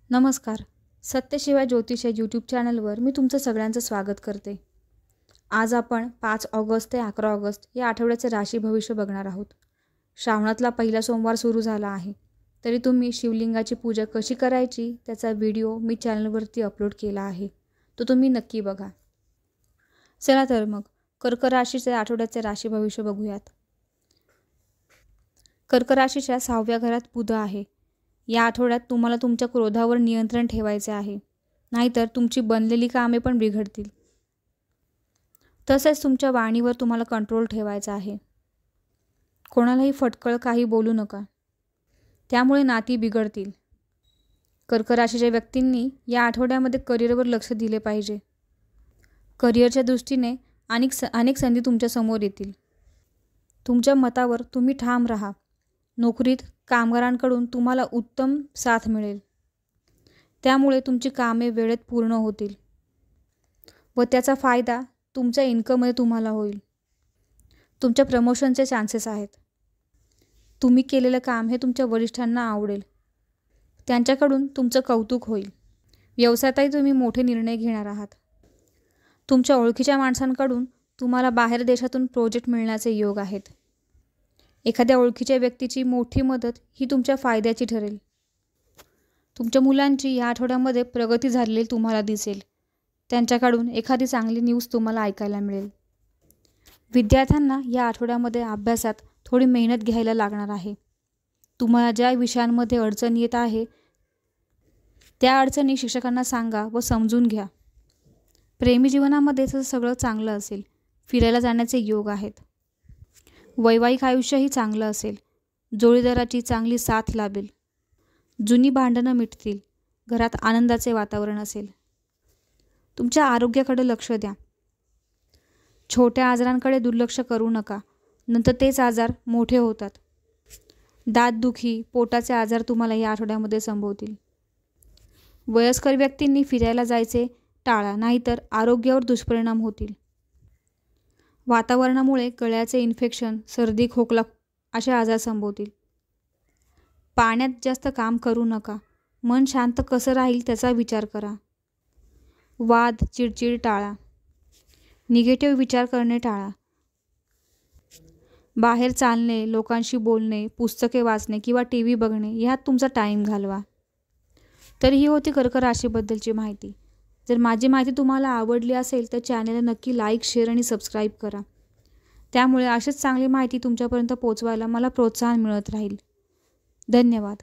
नमस्कार. सत्यशिवाय ज्योतिष या यूट्यूब चॅनलवर मी तुमचं सगळ्यांचं स्वागत करते. आज आपण 5 ऑगस्ट ते 11 ऑगस्ट या आठवड्याचे राशी भविष्य बघणार आहोत. श्रावणातला पहिला सोमवार सुरू झाला आहे, तरी तुम्ही शिवलिंगाची पूजा कशी करायची त्याचा व्हिडिओ मी चॅनलवरती अपलोड केला आहे, तो तुम्ही नक्की बघा. चला तर मग कर्क राशीचे आठवड्याचे राशी भविष्य बघूयात. कर्क राशीच्या 6व्या घरात बुध आहे. या आठवड्यात तुम्हाला तुमच्या क्रोधावर नियंत्रण ठेवायचे आहे, नाहीतर तुमची बनलेली कामे पण बिघडतील. तसेच तुमच्या वाणीवर तुम्हाला कंट्रोल ठेवायचा आहे. कोणालाही फटकळ काही बोलू नका, त्यामुळे नाती बिघडतील. कर्क राशीच्या व्यक्तींनी या आठवड्यामध्ये करिअरवर लक्ष दिले पाहिजे. करिअरच्या दृष्टीने अनेक संधी तुमच्या समोर येतील. तुमच्या मतावर तुम्ही ठाम राहा. नोकरीत कामगारांकडून तुम्हाला उत्तम साथ मिळेल, त्यामुळे तुमची कामे वेळेत पूर्ण होतील व त्याचा फायदा तुमच्या इन्कममध्ये तुम्हाला होईल. तुमच्या प्रमोशनचे चान्सेस आहेत. तुम्ही केलेलं काम हे तुमच्या वरिष्ठांना आवडेल, त्यांच्याकडून तुमचं कौतुक होईल. व्यवसायातही तुम्ही मोठे निर्णय घेणार आहात. तुमच्या ओळखीच्या माणसांकडून तुम्हाला बाहेर देशातून प्रोजेक्ट मिळण्याचे योग आहेत. एखाद्या ओळखीच्या व्यक्तीची मोठी मदत ही तुमच्या फायद्याची ठरेल. तुमच्या मुलांची या आठवड्यामध्ये प्रगती झालेली तुम्हाला दिसेल. त्यांच्याकडून एखादी चांगली न्यूज तुम्हाला ऐकायला मिळेल. विद्यार्थ्यांना या आठवड्यामध्ये अभ्यासात थोडी मेहनत घ्यायला लागणार आहे. तुम्हाला ज्या विषयांमध्ये अडचण येत आहे त्या अडचणी शिक्षकांना सांगा व समजून घ्या. प्रेमी जीवनामध्ये सगळं चांगलं असेल. फिरायला जाण्याचे योग आहेत. वैवाहिक आयुष्यही चांगलं असेल. जोडीदाराची चांगली साथ लाभेल. जुनी भांडणं मिटतील. घरात आनंदाचे वातावरण असेल. तुमच्या आरोग्याकडे लक्ष द्या. छोट्या आजारांकडे दुर्लक्ष करू नका, नंतर तेच आजार मोठे होतात. दातदुखी, पोटाचे आजार तुम्हाला या आठवड्यामध्ये संभवतील. वयस्कर व्यक्तींनी फिरायला जायचे टाळा, नाहीतर आरोग्यावर दुष्परिणाम होतील. वातावरणामुळे गळ्याचे इन्फेक्शन, सर्दी, खोकला असे आजार संभवतील. पाण्यात जास्त काम करू नका. मन शांत कसं राहील त्याचा विचार करा. वाद, चिडचिड टाळा. निगेटिव्ह विचार करणे टाळा. बाहेर चालणे, लोकांशी बोलणे, पुस्तके वाचणे किंवा TV बघणे यात तुमचा टाईम घालवा. तर ही होती कर्क राशीबद्दलची माहिती. जर माझी माहिती तुम्हाला आवडली असेल तर चॅनलला नक्की लाईक, शेअर आणि सबस्क्राईब करा. त्यामुळे अशीच चांगली माहिती तुमच्यापर्यंत पोहोचवायला मला प्रोत्साहन मिळत राहील. धन्यवाद.